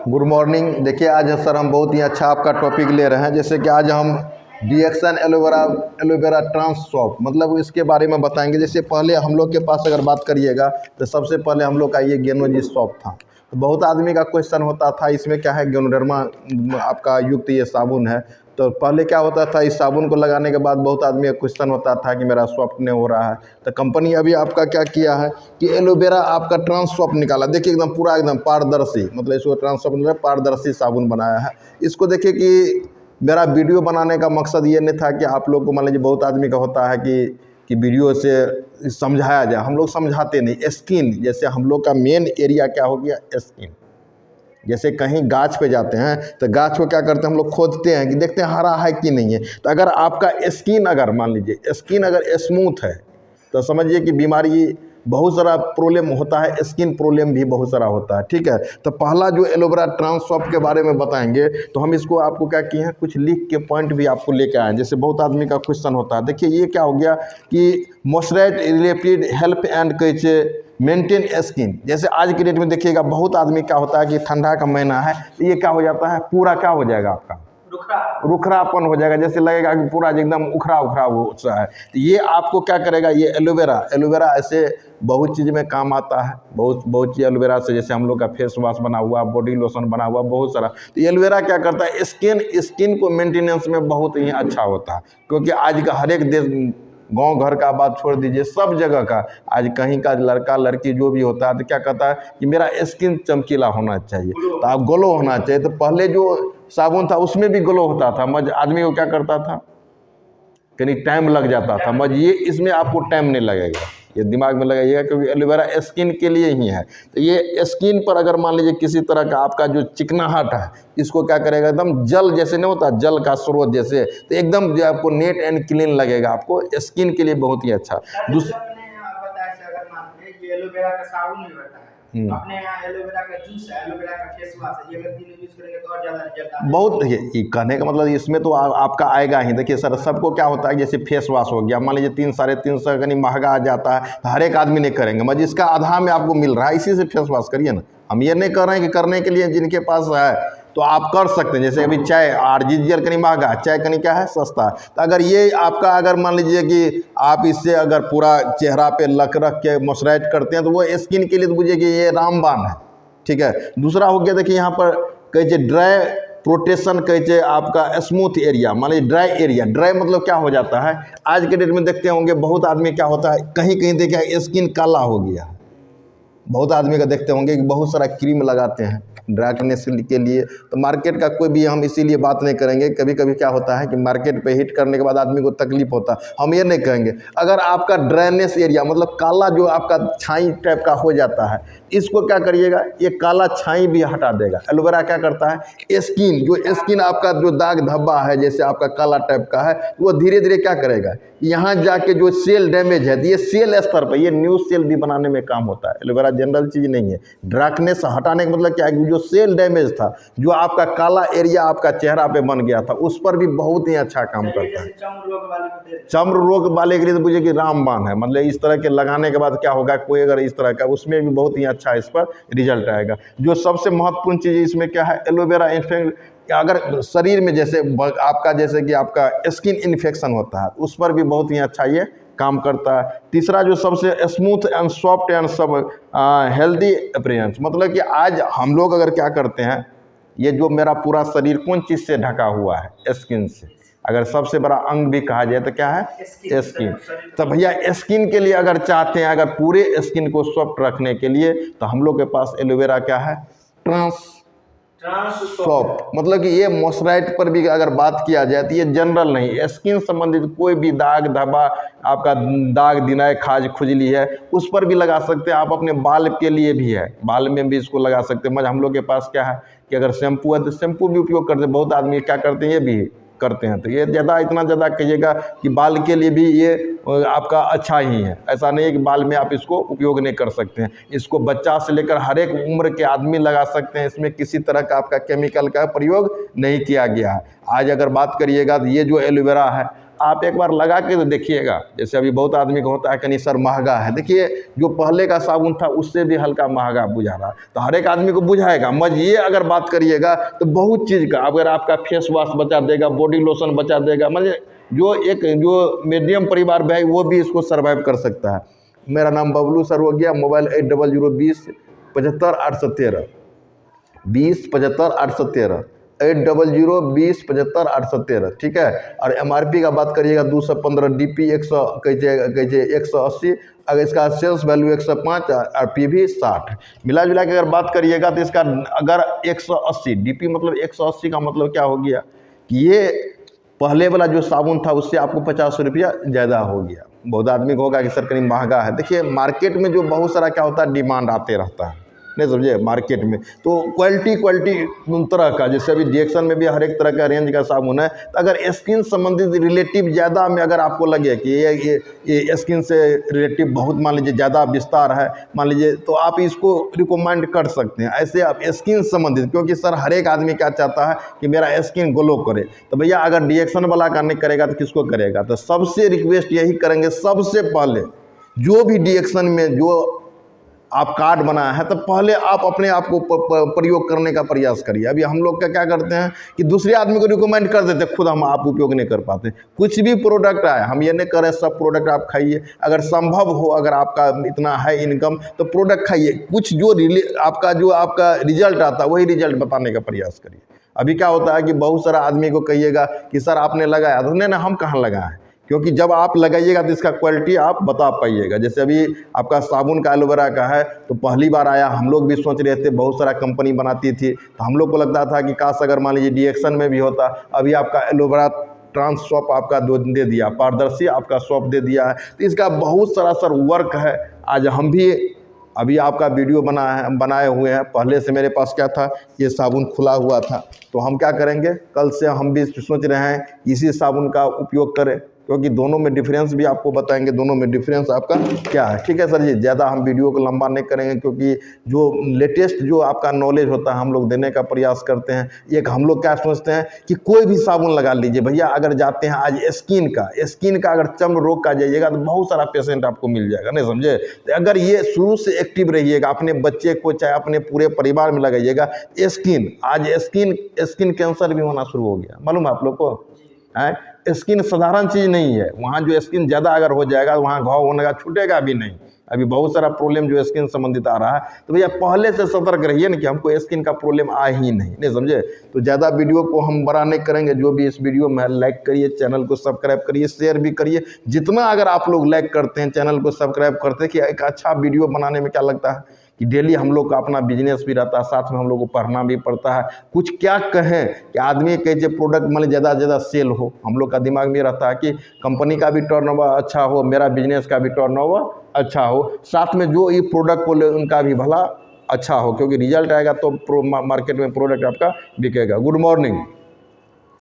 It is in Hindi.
Good morning. देखिए आज सर हम बहुत ही अच्छा आपका टॉपिक ले रहे हैं, जैसे कि आज हम डिएक्शन एलोवेरा ट्रांस सॉफ्ट मतलब इसके बारे में बताएंगे। जैसे पहले हम लोग के पास अगर बात करिएगा तो सबसे पहले हम लोग का ये गेनोजी सॉफ्ट था। तो बहुत आदमी का क्वेश्चन होता था इसमें क्या है, गेनोडर्मा आपका युक्त ये साबुन है। तो पहले क्या होता था, इस साबुन को लगाने के बाद बहुत आदमी का क्वेश्चन होता था कि मेरा सॉफ्ट नहीं हो रहा है। तो कंपनी अभी आपका क्या किया है कि एलोवेरा आपका ट्रांस सॉफ्ट निकाला। देखिए एकदम पूरा एकदम पारदर्शी, मतलब इसको ट्रांस सॉफ्ट मतलब पारदर्शी साबुन बनाया है। इसको देखिए कि मेरा वीडियो बनाने का मकसद ये नहीं था कि आप लोग को, मान लीजिए बहुत आदमी का होता है कि वीडियो से समझाया जाए। हम लोग समझाते नहीं। स्किन, जैसे हम लोग का मेन एरिया क्या हो गया, स्किन। जैसे कहीं गाछ पे जाते हैं तो गाछ को क्या करते हैं, हम लोग खोदते हैं कि देखते हैं हरा है कि नहीं है। तो अगर आपका स्किन, अगर मान लीजिए स्किन अगर स्मूथ है तो समझिए कि बीमारी बहुत सारा प्रॉब्लम होता है, स्किन प्रॉब्लम भी बहुत सारा होता है। ठीक है, तो पहला जो एलोवेरा ट्रांस सॉफ्ट के बारे में बताएंगे तो हम इसको आपको क्या किए हैं, कुछ लिख के पॉइंट भी आपको लेके आए। जैसे बहुत आदमी का क्वेश्चन होता है, देखिए ये क्या हो गया कि मॉइस्चराइज रिलेटेड हेल्प एंड कैसे मेंटेन स्किन। जैसे आज की डेट में देखिएगा बहुत आदमी क्या होता है कि ठंडा का महीना है तो ये क्या हो जाता है, पूरा क्या हो जाएगा आपका रुखरापन हो जाएगा, जैसे लगेगा कि पूरा एकदम उखड़ा हो सा है। तो ये आपको क्या करेगा, ये एलोवेरा ऐसे बहुत चीज़ में काम आता है। बहुत चीज़ एलोवेरा से, जैसे हम लोग का फेस वॉश बना हुआ, बॉडी लोशन बना हुआ, बहुत सारा। तो एलोवेरा क्या करता है, स्किन को मेंटेनेंस में बहुत ही अच्छा होता है। क्योंकि आज का हर एक देश, गांव घर का बात छोड़ दीजिए, सब जगह का आज कहीं का लड़का लड़की जो भी होता है तो क्या कहता है कि मेरा स्किन चमकीला होना चाहिए, तो आप ग्लो होना चाहिए। तो पहले जो साबुन था उसमें भी ग्लो होता था, मज आदमी को क्या करता था, कहीं टाइम लग जाता था। मज ये इसमें आपको टाइम नहीं लगेगा, ये दिमाग में लगाइएगा, क्योंकि एलोवेरा स्किन के लिए ही है। तो ये स्किन पर अगर मान लीजिए किसी तरह का आपका जो चिकनाहट है, इसको क्या करेगा, एकदम जल जैसे नहीं होता, जल का स्रोत जैसे, तो एकदम जो आपको नेट एंड क्लीन लगेगा, आपको स्किन के लिए बहुत ही अच्छा। एलोवेरा का साबुन भी रहता है, अपने यहाँ एलोवेरा का जूस है, एलोवेरा का फेस वॉश है, ये अगर तीनों यूज करेंगे तो और ज्यादा रिजल्ट आता है। बहुत, ये कहने का मतलब इसमें तो आपका आएगा ही। देखिए सर, सबको क्या होता है, जैसे फेस वॉश हो गया, मान लीजिए 300-350 कहीं महंगा आ जाता है तो हर एक आदमी नहीं करेंगे। मतलब इसका आधा में आपको मिल रहा है, इसी से फेस वॉश करिए ना। हम ये नहीं कर रहे हैं कि करने के लिए जिनके पास है तो आप कर सकते हैं। जैसे अभी चाय आर्टिफिशियल कहीं महंगा, चाय कहीं क्या है, सस्ता। तो अगर ये आपका, अगर मान लीजिए कि आप इससे अगर पूरा चेहरा पे लक रख के मॉइस्चराइज करते हैं तो वो स्किन के लिए तो बुझिए कि ये रामबाण है। ठीक है, दूसरा हो गया, देखिए यहाँ पर कहे ड्राई प्रोटेक्शन, कहे आपका स्मूथ एरिया, मान लीजिए ड्राई मतलब क्या हो जाता है, आज के डेट में देखते होंगे बहुत आदमी क्या होता है, कहीं कहीं देखिए स्किन काला हो गया है। बहुत आदमी का देखते होंगे कि बहुत सारा क्रीम लगाते हैं ड्राइनेस के लिए। तो मार्केट का कोई भी हम इसीलिए बात नहीं करेंगे। कभी कभी क्या होता है कि मार्केट पे हिट करने के बाद आदमी को तकलीफ होता है, हम ये नहीं कहेंगे। अगर आपका ड्राइनेस एरिया मतलब काला जो आपका छाई टाइप का हो जाता है, इसको क्या करिएगा, ये काला छाई भी हटा देगा। एलोवेरा क्या करता है, स्किन आपका जो दाग धब्बा है, जैसे आपका काला टाइप का है, वो धीरे धीरे क्या करेगा, यहाँ जाके जो सेल डैमेज है, ये सेल स्तर पर ये न्यू सेल भी बनाने में काम होता है। एलोवेरा जनरल चीज़ नहीं है। डार्कनेस हटाने का मतलब क्या है, जो सेल डैमेज था, जो आपका काला एरिया आपका चेहरा पे बन गया था, उस पर भी बहुत ही अच्छा काम करता है। चर्म रोग वाले के लिए तो बुझे कि रामबाण है। मतलब इस तरह के लगाने के बाद क्या होगा, कोई अगर इस तरह का, उसमें भी बहुत ही अच्छा इस पर रिजल्ट आएगा। जो सबसे महत्वपूर्ण चीज़ इसमें क्या है, एलोवेरा इन्फेक्ट, अगर शरीर में जैसे आपका, जैसे कि आपका स्किन इन्फेक्शन होता है, उस पर भी बहुत ही अच्छा ये काम करता है। तीसरा जो सबसे स्मूथ एंड सॉफ्ट एंड सब हेल्दी अपीयरेंस, मतलब कि आज हम लोग अगर क्या करते हैं, ये जो मेरा पूरा शरीर कौन चीज़ से ढका हुआ है, स्किन से। अगर सबसे बड़ा अंग भी कहा जाए तो क्या है, स्किन। तो भैया स्किन के लिए अगर चाहते हैं, अगर पूरे स्किन को सॉफ्ट रखने के लिए, तो हम लोग के पास एलोवेरा क्या है, ट्रांस सॉफ्ट। मतलब कि ये मॉइस्चराइज पर भी अगर बात किया जाए तो ये जनरल नहीं, स्किन संबंधित कोई भी दाग धब्बा, आपका दाग दिनाय, खाज खुजली है, उस पर भी लगा सकते हैं आप। अपने बाल के लिए भी है, बाल में भी इसको लगा सकते हैं। मतलब हम लोग के पास क्या है कि अगर शैम्पू है तो शैम्पू भी उपयोग करते हैं। बहुत आदमी क्या करते हैं, ये भी करते हैं। तो ये इतना ज़्यादा कहिएगा कि बाल के लिए भी ये आपका अच्छा ही है। ऐसा नहीं है कि बाल में आप इसको उपयोग नहीं कर सकते हैं। इसको बच्चा से लेकर हर एक उम्र के आदमी लगा सकते हैं। इसमें किसी तरह का आपका केमिकल का प्रयोग नहीं किया गया है। आज अगर बात करिएगा तो ये जो एलोवेरा है, आप एक बार लगा के तो देखिएगा। जैसे अभी बहुत आदमी को होता है कहीं सर महंगा है, देखिए जो पहले का साबुन था उससे भी हल्का महंगा बुझा रहा, तो हर एक आदमी को बुझाएगा। मज ये अगर बात करिएगा तो बहुत चीज़ का, अगर आपका फेस वॉश बचा देगा, बॉडी लोशन बचा देगा, मतलब जो मीडियम परिवार में है वो भी इसको सर्वाइव कर सकता है। मेरा नाम बबलू सर हो गया, मोबाइल 8020 75 813 20 75 813 8020 75 813, ठीक है। और MRP का बात करिएगा 215, DP 100 कैसे 180, अगर इसका सेल्स वैल्यू 105 और PV 60, मिला जुला के अगर बात करिएगा तो इसका अगर 180 DP मतलब 180 का मतलब क्या हो गया कि ये पहले वाला जो साबुन था उससे आपको 50 रुपया ज़्यादा हो गया। बहुत आदमी को होगा कि सर कहीं महंगा है। देखिए मार्केट में जो बहुत सारा क्या होता है डिमांड आते रहता है, नहीं समझे, मार्केट में तो क्वालिटी तरह का, जैसे अभी डिएक्शन में भी हर एक तरह का रेंज का साबुन है। तो अगर स्किन संबंधित रिलेटिव ज़्यादा में अगर आपको लगे कि ये स्किन से रिलेटिव बहुत मान लीजिए ज़्यादा विस्तार है, मान लीजिए, तो आप इसको रिकमेंड कर सकते हैं। ऐसे आप स्किन संबंधित, क्योंकि सर हर एक आदमी क्या चाहता है कि मेरा स्किन ग्लो करे, तो भैया अगर डिएक्शन वाला का नहीं करेगा तो किसको करेगा। तो सबसे रिक्वेस्ट यही करेंगे, सबसे पहले जो भी डिएक्शन में जो आप कार्ड बनाया है तो पहले आप अपने आप को प्रयोग करने का प्रयास करिए। अभी हम लोग क्या करते हैं कि दूसरे आदमी को रिकमेंड कर देते, खुद हम आप उपयोग नहीं कर पाते। कुछ भी प्रोडक्ट आए, हम ये नहीं करें सब प्रोडक्ट आप खाइए, अगर संभव हो, अगर आपका इतना है इनकम तो प्रोडक्ट खाइए, कुछ जो आपका रिजल्ट आता है वही रिजल्ट बताने का प्रयास करिए। अभी क्या होता है कि बहुत सारा आदमी को कहिएगा कि सर आपने लगाया, तो नहीं हम कहाँ लगाए, क्योंकि जब आप लगाइएगा तो इसका क्वालिटी आप बता पाइएगा। जैसे अभी आपका साबुन का एलोवेरा का है, तो पहली बार आया, हम लोग भी सोच रहे थे, बहुत सारा कंपनी बनाती थी, तो हम लोग को लगता था कि काश अगर मान लीजिए डिएक्शन में भी होता। अभी आपका एलोवेरा ट्रांस सॉप आपका दे दिया, पारदर्शी आपका सॉप दे दिया है, तो इसका बहुत सारा सर वर्क है। आज हम भी अभी आपका वीडियो बनाए हुए हैं। पहले से मेरे पास क्या था, ये साबुन खुला हुआ था, तो हम क्या करेंगे, कल से हम भी सोच रहे हैं इसी साबुन का उपयोग करें, क्योंकि दोनों में डिफरेंस भी आपको बताएंगे, दोनों में डिफरेंस आपका क्या है। ठीक है सर जी, ज़्यादा हम वीडियो को लंबा नहीं करेंगे, क्योंकि जो लेटेस्ट जो आपका नॉलेज होता है हम लोग देने का प्रयास करते हैं। एक हम लोग क्या सोचते हैं कि कोई भी साबुन लगा लीजिए भैया, अगर जाते हैं आज स्किन का अगर चर्म रोग का जाइएगा तो बहुत सारा पेशेंट आपको मिल जाएगा, नहीं समझे। तो अगर ये शुरू से एक्टिव रहिएगा, अपने बच्चे को चाहे अपने पूरे परिवार में लगाइएगा। स्किन कैंसर भी होना शुरू हो गया, मालूम है आप लोग को है। स्किन साधारण चीज़ नहीं है, वहाँ जो स्किन ज़्यादा अगर हो जाएगा वहाँ घाव होने का छूटेगा भी नहीं। अभी बहुत सारा प्रॉब्लम जो स्किन संबंधित आ रहा है, तो भैया पहले से सतर्क रहिए ना कि हमको स्किन का प्रॉब्लम आ ही नहीं समझे। तो ज़्यादा वीडियो को हम बड़ा नहीं करेंगे। जो भी इस वीडियो में लाइक करिए, चैनल को सब्सक्राइब करिए, शेयर भी करिए। जितना अगर आप लोग लाइक करते हैं, चैनल को सब्सक्राइब करते हैं, कि एक अच्छा वीडियो बनाने में क्या लगता है कि डेली हम लोग का अपना बिजनेस भी रहता है, साथ में हम लोग को पढ़ना भी पड़ता है। कुछ क्या कहें कि आदमी कैसे प्रोडक्ट मतलब ज़्यादा से ज़्यादा सेल हो, हम लोग का दिमाग में रहता है कि कंपनी का भी टर्नओवर अच्छा हो, मेरा बिजनेस का भी टर्नओवर अच्छा हो, साथ में जो ये प्रोडक्ट को ले उनका भी भला अच्छा हो, क्योंकि रिजल्ट आएगा तो मार्केट में प्रोडक्ट आपका बिकेगा। Good morning.